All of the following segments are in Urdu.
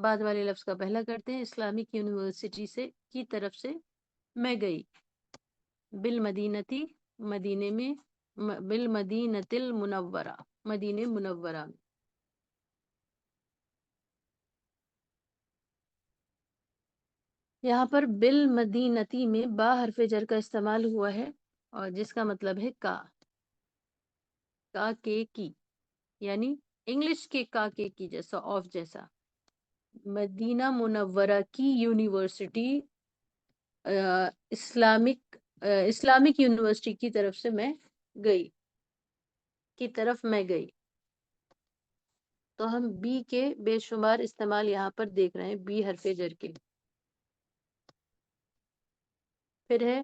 بعد والے لفظ کا پہلا کرتے ہیں. اسلامک یونیورسٹی سے کی طرف سے میں گئی. بالمدینتی مدینے میں، بالمدینۃ المنورہ مدینہ منورہ میں. یہاں پر بالمدینتی میں با حرف جر کا استعمال ہوا ہے اور جس کا مطلب ہے کا کے کی، یعنی انگلش کے کا کے کی جیسا، آف جیسا. مدینہ منورہ کی یونیورسٹی اسلامک یونیورسٹی کی طرف سے میں گئی، کی طرف میں گئی. تو ہم بی کے بے شمار استعمال یہاں پر دیکھ رہے ہیں، بی حرف جر کے. پھر ہے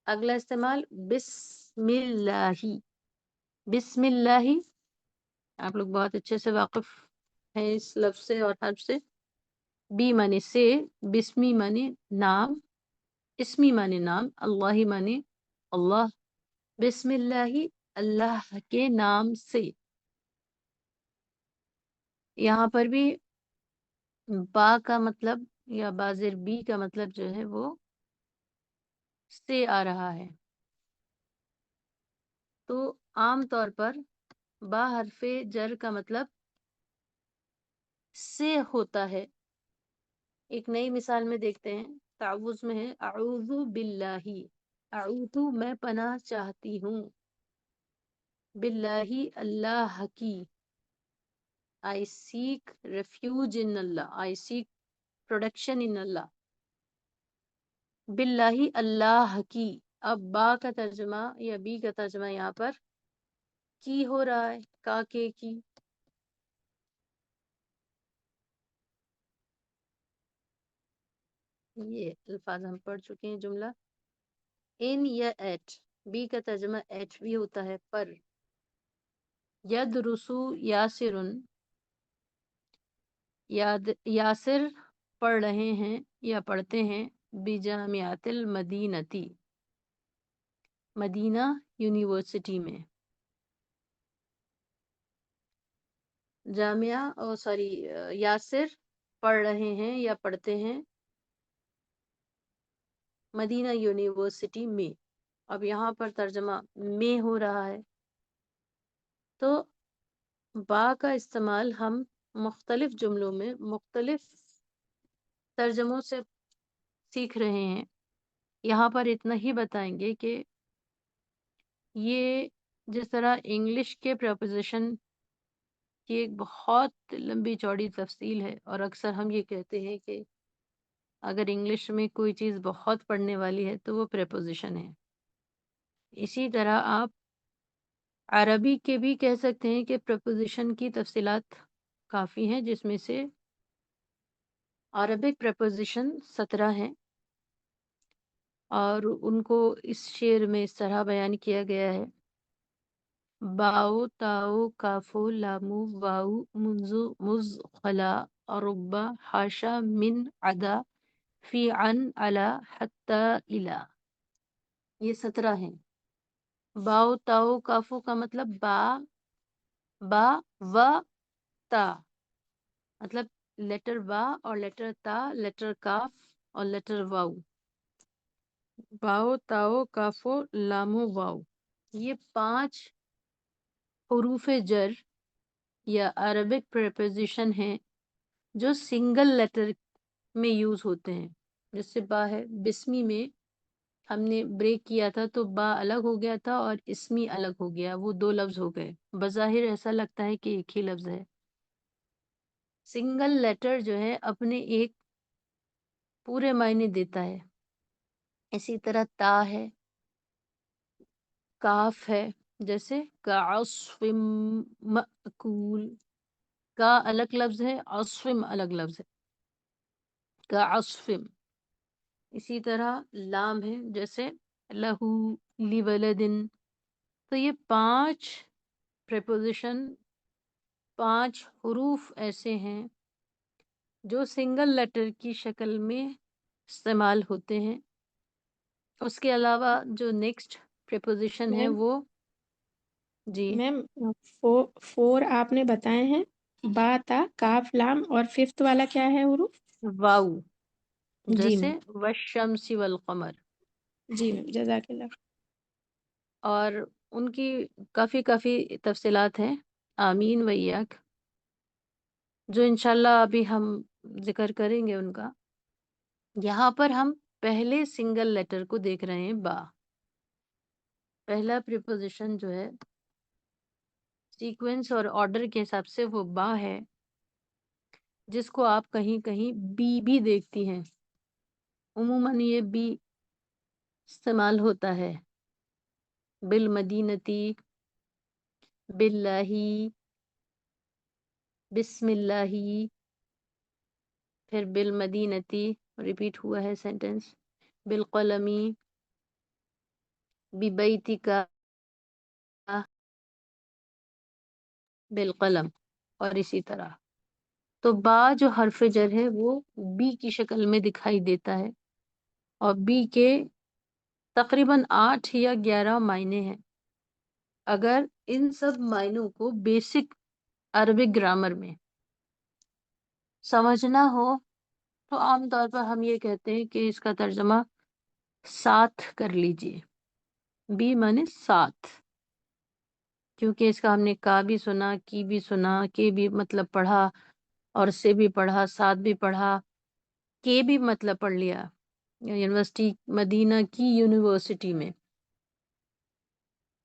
اگلا استعمال بسم اللہ. بسم اللہ آپ لوگ بہت اچھے سے واقف ہیں اس لفظ سے اور حرف سے. بی مانے سے، بسمی مانے نام، اسمی مانے نام، اللہ مانے اللہ. بسم اللہ اللہ کے نام سے. یہاں پر بھی با کا مطلب یا بازر بی کا مطلب جو ہے وہ سے آ رہا ہے. تو عام طور پر با حرف جر کا مطلب سے ہوتا ہے. ایک نئی مثال میں دیکھتے ہیں. تعوذ میں ہے اعوذ باللہ، اعوذ میں پناہ چاہتی ہوں، باللہ اللہ کی. I seek refuge in Allah. I seek protection in Allah. باللہ اللہ کی. اب با کا ترجمہ یا بی کا ترجمہ یہاں پر کی ہو رہا ہے، کا کے کی. یہ الفاظ ہم پڑھ چکے ہیں. جملہ ان یا ایٹ، بی کا ترجمہ ایٹ بھی ہوتا ہے پر. یدرسو یاسرن، یاسر پڑھ رہے ہیں یا پڑھتے ہیں. بجامعۃ المدینتی مدینہ یونیورسٹی میں. جامعہ یاسر پڑھ رہے ہیں یا پڑھتے ہیں مدینہ یونیورسٹی میں. اب یہاں پر ترجمہ میں ہو رہا ہے. تو با کا استعمال ہم مختلف جملوں میں مختلف ترجموں سے سیکھ رہے ہیں. یہاں پر اتنا ہی بتائیں گے کہ یہ جس طرح انگلش کے پریپوزیشن کی ایک بہت لمبی چوڑی تفصیل ہے اور اکثر ہم یہ کہتے ہیں کہ اگر انگلش میں کوئی چیز بہت پڑھنے والی ہے تو وہ پریپوزیشن ہے. اسی طرح آپ عربی کے بھی کہہ سکتے ہیں کہ پریپوزیشن کی تفصیلات کافی ہیں، جس میں سے عربک پریپوزیشن 17 ہیں اور ان کو اس شعر میں اس طرح بیان کیا گیا ہے. باؤ تاؤ کافو لامو واؤ منزو مز خلا ربا حاشا من عدا فی عن علا حتی الا. یہ 17 ہیں. باؤ تاؤ کافو کا مطلب با و تا، مطلب لیٹر با اور لیٹر تا، لیٹر کاف اور لیٹر واؤ. باؤ تاؤ کافو لامو واؤ، یہ 5 حروف جر یا عربک پریپوزیشن ہیں جو سنگل لیٹر میں یوز ہوتے ہیں. جس سے با ہے، بسمی میں ہم نے بریک کیا تھا تو با الگ ہو گیا تھا اور اسمی الگ ہو گیا، وہ 2 لفظ ہو گئے. بظاہر ایسا لگتا ہے کہ ایک ہی لفظ ہے. سنگل لیٹر جو ہے اپنے ایک پورے معنی دیتا ہے. اسی طرح تا ہے، کاف ہے، جیسے کعصف مأکول. کا الگ لفظ ہے، عصفم الگ لفظ ہے، کعصفم. اسی طرح لام ہے، جیسے لہو، لولدن. تو یہ 5 پریپوزیشن، 5 حروف ایسے ہیں جو سنگل لیٹر کی شکل میں استعمال ہوتے ہیں. اس کے علاوہ جو نیکسٹ پریپوزیشن ہے میم وہ جی میم 4 آپ نے بتائے ہیں. با تا کاف لام اور ففتھ والا کیا ہے حروف؟ واو، جی جیسے میم، والشمس والقمر. جی میم، جزاک اللہ. اور ان کی کافی تفصیلات ہیں، آمین ویاک، جو انشاءاللہ ابھی ہم ذکر کریں گے ان کا. یہاں پر ہم پہلے سنگل لیٹر کو دیکھ رہے ہیں، با. پہلا پریپوزیشن جو ہے سیکوینس اور آرڈر کے حساب سے وہ با ہے، جس کو آپ کہیں کہیں بی بھی دیکھتی ہیں. عموماً یہ بی استعمال ہوتا ہے، بالمدینتی، باللہ، بسم اللہ، پھر بالمدینتی ریپیٹ ہوا ہے سینٹینس، بالقلمی، ببیتک، بالقلم، اور اسی طرح. تو با جو حرف جر ہے وہ بی کی شکل میں دکھائی دیتا ہے، اور بی کے تقریباً 8 یا 11 معنی ہیں. اگر ان سب معنوں کو بیسک عربک گرامر میں سمجھنا ہو تو عام طور پر ہم یہ کہتے ہیں کہ اس کا ترجمہ ساتھ کر لیجئے. بی مانے ساتھ، کیونکہ اس کا ہم نے کا بھی سنا، کی بھی سنا، کے بھی مطلب پڑھا، اور سے بھی پڑھا، ساتھ بھی پڑھا، کے بھی مطلب پڑھ لیا یونیورسٹی، مدینہ کی یونیورسٹی میں.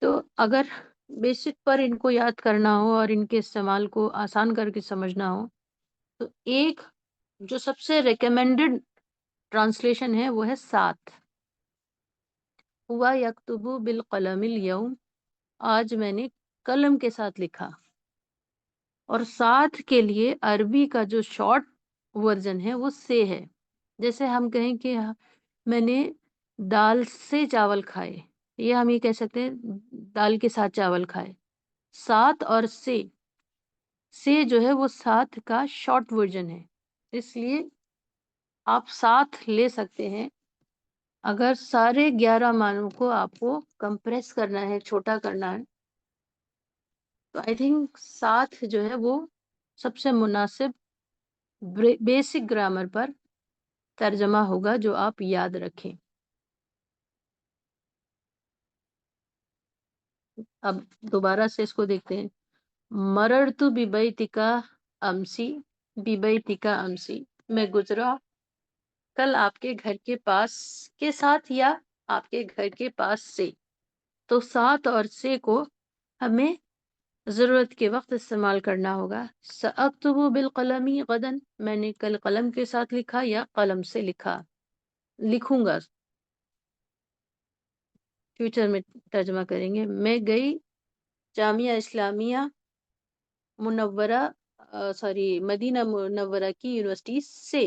تو اگر بیسک پر ان کو یاد کرنا ہو اور ان کے استعمال کو آسان کر کے سمجھنا ہو تو ایک جو سب سے ریکمینڈڈ ٹرانسلیشن ہے وہ ہے ساتھ. ہوا یکتبو بالقلم الیوم، آج میں نے قلم کے ساتھ لکھا. اور ساتھ کے لیے عربی کا جو شارٹ ورژن ہے وہ سے ہے. جیسے ہم کہیں کہ میں نے دال سے چاول کھائے، یہ ہم یہ کہہ سکتے ہیں دال کے ساتھ چاول کھائے. ساتھ اور سے جو ہے وہ ساتھ کا شارٹ ورژن ہے، اس لیے آپ ساتھ لے سکتے ہیں. اگر سارے 11 معنوں کو آپ کو کمپریس کرنا ہے، چھوٹا کرنا ہے، تو آئی تھنک ساتھ جو ہے وہ سب سے مناسب بیسک گرامر پر ترجمہ ہوگا جو آپ یاد رکھیں. اب دوبارہ سے اس کو دیکھتے ہیں. مررت ببیتک امسی، ببیتک امسی، میں گزرا کل آپ کے گھر کے پاس کے ساتھ یا آپ کے گھر کے پاس سے. تو ساتھ اور سے کو ہمیں ضرورت کے وقت استعمال کرنا ہوگا. سأکتب بالقلم غدا، میں نے کل قلم کے ساتھ لکھا یا قلم سے لکھوں گا. فیوچر میں ترجمہ کریں گے. میں گئی جامعہ اسلامیہ منورہ مدینہ منورہ کی یونیورسٹی سے.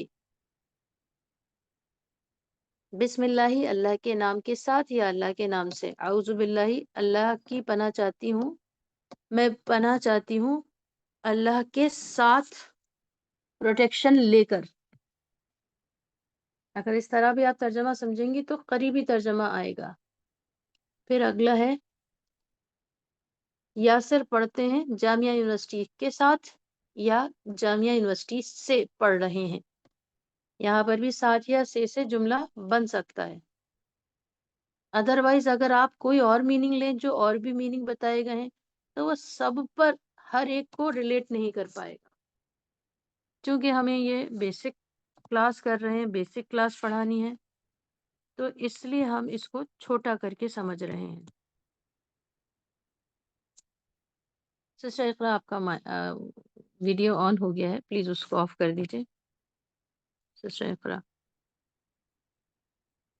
بسم اللہ، اللہ کے نام کے ساتھ یا اللہ کے نام سے. اعوذ باللہ، اللہ کی پناہ چاہتی ہوں، میں پناہ چاہتی ہوں اللہ کے ساتھ پروٹیکشن لے کر. اگر اس طرح بھی آپ ترجمہ سمجھیں گی تو قریبی ترجمہ آئے گا. پھر اگلا ہے یاسر پڑھتے ہیں جامعہ یونیورسٹی کے ساتھ یا جامعہ یونیورسٹی سے پڑھ رہے ہیں. یہاں پر بھی ساتھ یا سے جملہ بن سکتا ہے. ادروائز اگر آپ کوئی اور میننگ لیں جو اور بھی میننگ بتائے گئے ہیں تو وہ سب پر ہر ایک کو ریلیٹ نہیں کر پائے گا، کیونکہ ہمیں یہ بیسک کلاس کر رہے ہیں، بیسک کلاس پڑھانی ہے، تو اس لیے ہم اس کو چھوٹا کر کے سمجھ رہے ہیں. سسٹر اقرا، آپ کا ویڈیو آن ہو گیا ہے، پلیز اس کو آف کر دیجیے. سسٹر اقرا،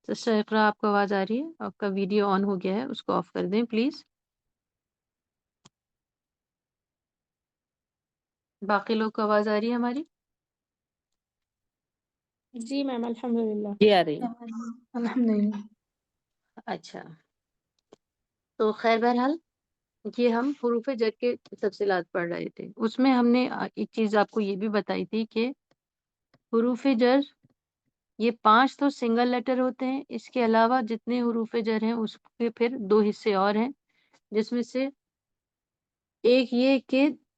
سسٹر اقرا، آپ کو آواز آ رہی ہے؟ آپ کا ویڈیو آن ہو گیا ہے، اس کو آف کر دیں پلیز. باقی لوگ کو آواز آ رہی ہے ہماری؟ جی میم، الحمد للہ. جی آ رہی ہے. الحمد للہ. اچھا، تو خیر بہرحال یہ ہم حروف جر کے تفصیلات پڑھ رہے تھے. اس میں ہم نے ایک چیز آپ کو یہ بھی بتائی تھی کہ حروف جر یہ 5 تو سنگل لیٹر ہوتے ہیں. اس کے علاوہ جتنے حروف جر ہیں اس کے پھر 2 حصے اور ہیں، جس میں سے ایک یہ کہ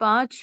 5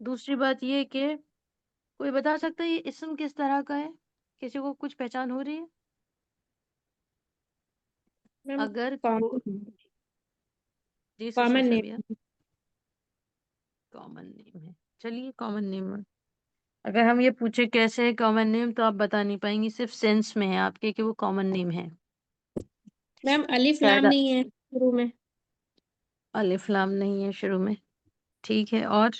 دوسری بات یہ کہ کوئی بتا سکتا ہے یہ اسم کس طرح کا ہے؟ کسی کو کچھ پہچان ہو رہی ہے؟ میم اگر جی سسٹر کامن سبیہ، نیم. کامن نیم ہے، چلیے کامن نیم ہے۔ اگر ہم یہ پوچھے کیسے ہے کامن نیم تو آپ بتا نہیں پائیں گی، صرف سینس میں ہے آپ کے کہ وہ کامن نیم ہے۔ میم الف شاید لام نہیں ہے شروع میں. الف لام نہیں ہے شروع میں، ٹھیک ہے، اور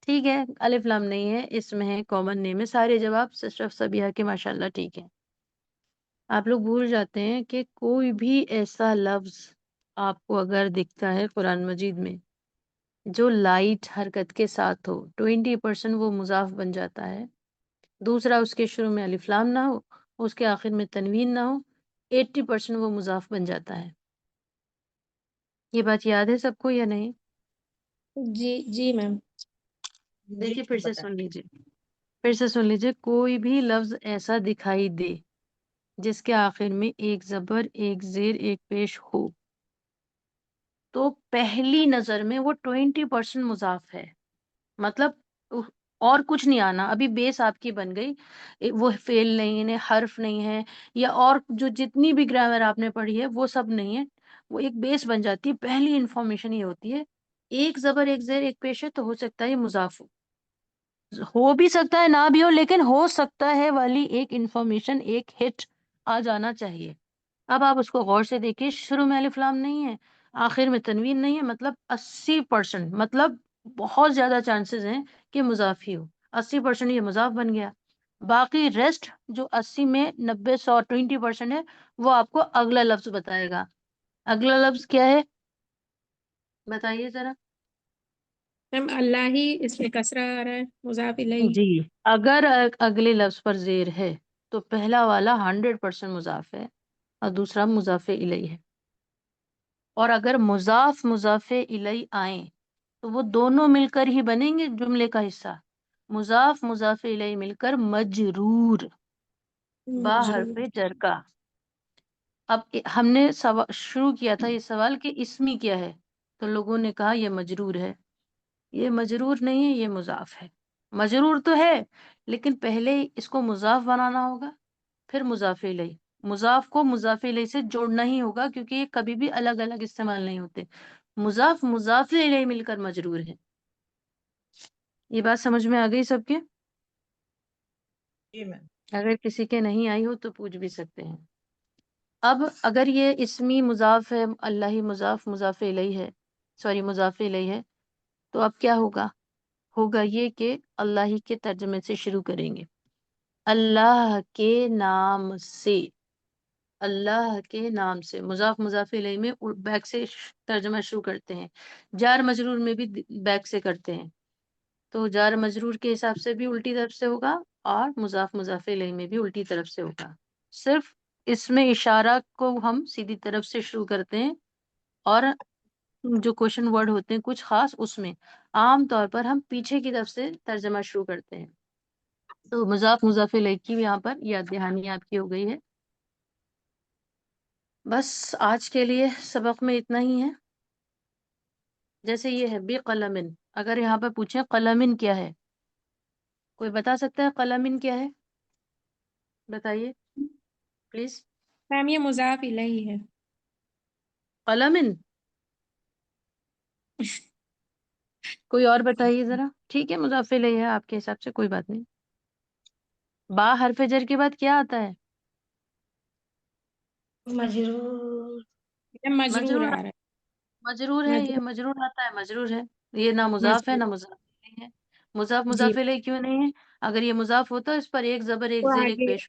ٹھیک ہے الف لام نہیں ہے، اس میں ہے، کامن نیم ہے۔ سارے جواب سسٹر سبیہ کے ماشاءاللہ ٹھیک ہے۔ آپ لوگ بھول جاتے ہیں کہ کوئی بھی ایسا لفظ آپ کو اگر دکھتا ہے قرآن مجید میں جو لائٹ حرکت کے ساتھ ہو، 20% وہ مضاف بن جاتا ہے۔ دوسرا، اس کے شروع میں الف لام نہ ہو، اس کے آخر میں تنوین نہ ہو، 80% وہ مضاف بن جاتا ہے۔ یہ بات یاد ہے سب کو یا نہیں؟ جی جی میم. دیکھیے پھر سے سن لیجیے، پھر سے سن لیجیے، کوئی بھی لفظ ایسا دکھائی دے جس کے آخر میں ایک زبر، ایک زیر، ایک پیش ہو، تو پہلی نظر میں وہ 20% مضاف ہے، مطلب اور کچھ نہیں آنا، ابھی بیس آپ کی بن گئی، وہ فعل نہیں ہے، حرف نہیں ہے، یا اور جو جتنی بھی گرامر آپ نے پڑھی ہے وہ سب نہیں ہے، وہ ایک بیس بن جاتی ہے۔ پہلی انفارمیشن یہ ہوتی ہے ایک زبر، ایک زیر، ایک پیش ہے، تو ہو سکتا ہے یہ مضاف ہو بھی سکتا ہے نہ بھی ہو، لیکن ہو سکتا ہے والی ایک انفارمیشن، ایک ہٹ آ جانا چاہیے۔ اب آپ اس کو غور سے دیکھیے، شروع میں الف لام نہیں ہے، آخر میں تنوین نہیں ہے، مطلب 80%، مطلب بہت زیادہ چانسز ہیں کہ مضاف ہی ہو، 80% یہ مضاف بن گیا۔ باقی ریسٹ جو 80 میں 90 100 20% ہے وہ آپ کو اگلا لفظ بتائے گا۔ اگلا لفظ کیا ہے بتائیے ذرا۔ میم اللہ ہی اس میں کسرہ آ رہا ہے مضاف الیہ. جی، اگر اگلے لفظ پر زیر ہے تو پہلا والا 100% مضاف ہے اور دوسرا مضاف الیہ ہے، اور اگر مضاف مضاف الیہ آئیں تو وہ دونوں مل کر ہی بنیں گے جملے کا حصہ، مضاف مضاف الیہ مل کر مجرور، با حرف جر کا۔ اب ہم نے شروع کیا تھا یہ سوال کہ اسمی کیا ہے، تو لوگوں نے کہا یہ مجرور ہے۔ یہ مجرور نہیں ہے، یہ مضاف ہے۔ مجرور تو ہے لیکن پہلے اس کو مضاف بنانا ہوگا، پھر مضاف الیہ، مضاف کو مضاف الیہ سے جوڑنا ہی ہوگا کیونکہ یہ کبھی بھی الگ الگ استعمال نہیں ہوتے۔ مضاف مضاف الیہ مل کر مجرور ہے۔ یہ بات سمجھ میں آ گئی سب کے؟ جی میم. اگر کسی کے نہیں آئی ہو تو پوچھ بھی سکتے ہیں۔ اب اگر یہ اسمی مضاف ہے، اللہ ہی مضاف مضاف الیہ ہے، سوری مضاف الیہ ہے، تو اب کیا ہوگا؟ ہوگا یہ کہ اللہ ہی کے ترجمے سے شروع کریں گے، اللہ کے نام سے، اللہ کے نام سے، مضاف مضاف الیہ میں بیک سے ترجمہ شروع کرتے ہیں، جار مجرور میں بھی بیک سے کرتے ہیں، تو جار مجرور کے حساب سے بھی الٹی طرف سے ہوگا اور مضاف مضاف الیہ میں بھی الٹی طرف سے ہوگا۔ صرف اس میں اشارہ کو ہم سیدھی طرف سے شروع کرتے ہیں، اور جو کوشچن ورڈ ہوتے ہیں کچھ خاص اس میں عام طور پر ہم پیچھے کی طرف سے ترجمہ شروع کرتے ہیں۔ تو مضاف مضاف الیہ کی بھی یہاں پر یاد دہانی آپ کی ہو گئی ہے۔ بس آج کے لیے سبق میں اتنا ہی ہے۔ جیسے یہ ہے بی قلمن، اگر یہاں پر پوچھیں قلمن کیا ہے، کوئی بتا سکتا ہے قلمن کیا ہے؟ بتائیے پلیز۔ میم یہ مضاف الیہ ہے. قلمن، کوئی اور بتائیے ذرا۔ ٹھیک ہے مضاف الیہ ہے آپ کے حساب سے، کوئی بات نہیں۔ با حرف جر کے بعد کیا آتا ہے؟ مجرور. میم مجرور مجرور، آ رہا ہے. مجرور ہے، یہ مجرور. مجرور آتا ہے، مجرور ہے، یہ نہ مضاف ہے مجرور. نہ مضاف الیہ ہے۔ مضاف جی مضاف الیہ کیوں نہیں ہے؟ اگر یہ مضاف ہوتا اس پر ایک زبر، ایک وہ زیر، ایک آگے. پیش۔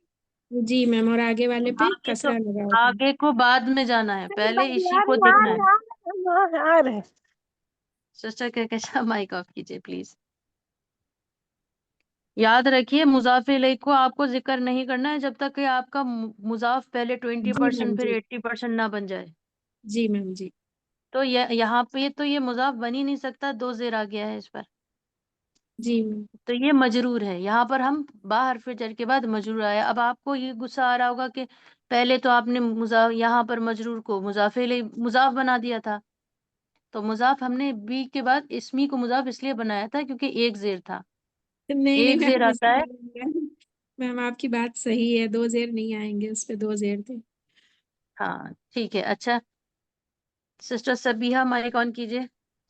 جی میم اور آگے والے پہ آگے تو کسرہ لگا ہوتا ہے. آگے کو بعد میں جانا ہے، پہلے اسی کو دیکھنا ہے۔ آ رہے. سسٹر کہکشاں مائک آف کیجیے پلیز۔ یاد رکھیے مضاف الیہ کو آپ کو ذکر نہیں کرنا ہے جب تک کہ آپ کا مضاف پہلے جی میم 20% پھر جی. 80% نہ بن جائے۔ جی میم جی. تو یہاں پہ تو یہ مضاف بن ہی نہیں سکتا، دو زیر آ گیا ہے اس پر، جی میم. تو یہ مجرور ہے۔ یہاں پر ہم با حرف جر کے بعد مجرور آیا۔ اب آپ کو یہ غصہ آ رہا ہوگا کہ پہلے تو آپ نے یہاں پر مجرور کو مضاف الیہ مضاف بنا دیا تھا، تو مضاف ہم نے بی کے بعد اسمی کو مضاف اس لیے بنایا تھا کیونکہ ایک زیر تھا. نہیں ایک زیر آتا ہے. میم آپ کی بات صحیح ہے، 2 زیر نہیں آئیں گے، اس پہ 2 زیر تھے. ہاں ٹھیک ہے. اچھا سسٹر سبیحہ مائک آن کیجیے.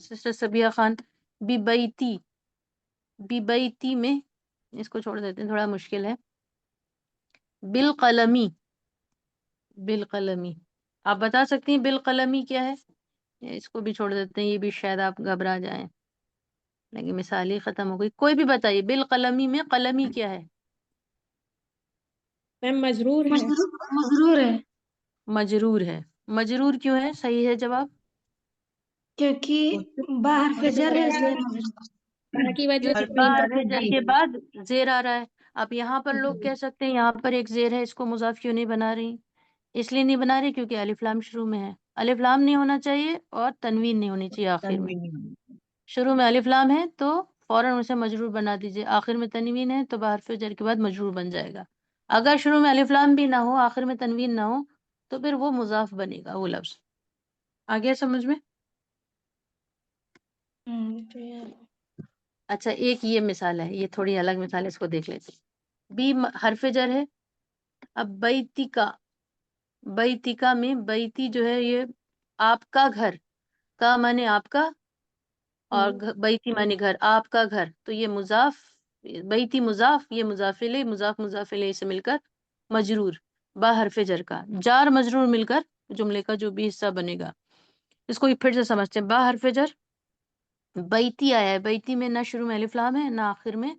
سسٹر سبیحہ خان. بیتی، بیتی میں اس کو چھوڑ دیتے ہیں، تھوڑا مشکل ہے. بالقلمی، بالقلمی آپ بتا سکتی ہیں بالقلمی کیا ہے؟ اس کو بھی چھوڑ دیتے ہیں، یہ بھی شاید آپ گھبرا جائیں، لیکن مثال ہی ختم ہو گئی. کوئی بھی بتائیے بالقلمی میں قلمی کیا ہے؟ میم مجرور ہے. مجرور ہے مجرور ہے. مجرور کیوں ہے؟ صحیح ہے جواب. کیونکہ باہر فجر ہے اس لیے مجرور. کی وجہ سے حرف جر کے بعد زیر آ رہا ہے. اب یہاں پر لوگ کہہ سکتے ہیں یہاں پر ایک زیر ہے، اس کو مضاف کیوں نہیں بنا رہی؟ اس لیے نہیں بنا رہی کیونکہ الف لام شروع میں ہے. الف لام نہیں ہونا چاہیے اور تنوین نہیں ہونی چاہیے آخر میں. شروع میں الف لام ہے تو فوراً اسے مجرور بنا دیجیے، آخر میں تنوین ہے تو بحرف جر کے بعد مجرور بن جائے گا. اگر شروع میں الف لام بھی نہ ہو، آخر میں تنوین نہ ہو، تو پھر وہ مضاف بنے گا وہ لفظ. آ گیا سمجھ میں؟ اچھا ایک یہ مثال ہے، یہ تھوڑی الگ مثال ہے، اس کو دیکھ لیتے. بی حرف جر ہے. اب بیتیکا، بیتیکا میں بیتی جو ہے یہ آپ کا گھر، کا مانے آپ کا اور بیتی مانے گھر، آپ کا گھر. تو یہ مضاف، بیتی مضاف، یہ مضاف الیہ، مضاف مضاف الیہ سے مل کر مجرور با حرف جر کا، جار مجرور مل کر جملے کا جو بھی حصہ بنے گا. اس کو پھر سے سمجھتے ہیں. با حرف جر بیتی آیا ہے، بیتی میں نہ شروع میں الف لام ہے نہ آخر میں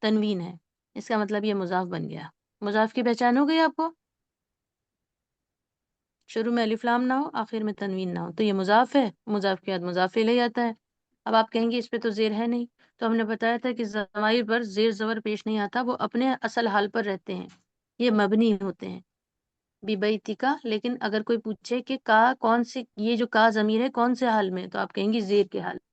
تنوین ہے، اس کا مطلب یہ مضاف بن گیا. مضاف کی پہچان ہو گئی آپ کو؟ شروع میں الف لام نہ ہو، آخر میں تنوین نہ ہو تو یہ مضاف ہے. مضاف کے بعد مضاف الیہ آتا ہے. اب آپ کہیں گے اس پہ تو زیر ہے نہیں، تو ہم نے بتایا تھا کہ ضمائر پر زیر زبر پیش نہیں آتا، وہ اپنے اصل حال پر رہتے ہیں، یہ مبنی ہوتے ہیں. بی بیتی کا. لیکن اگر کوئی پوچھے کہ کا کون سی، یہ جو کا ضمیر ہے کون سے حال میں، تو آپ کہیں گے زیر کے حال.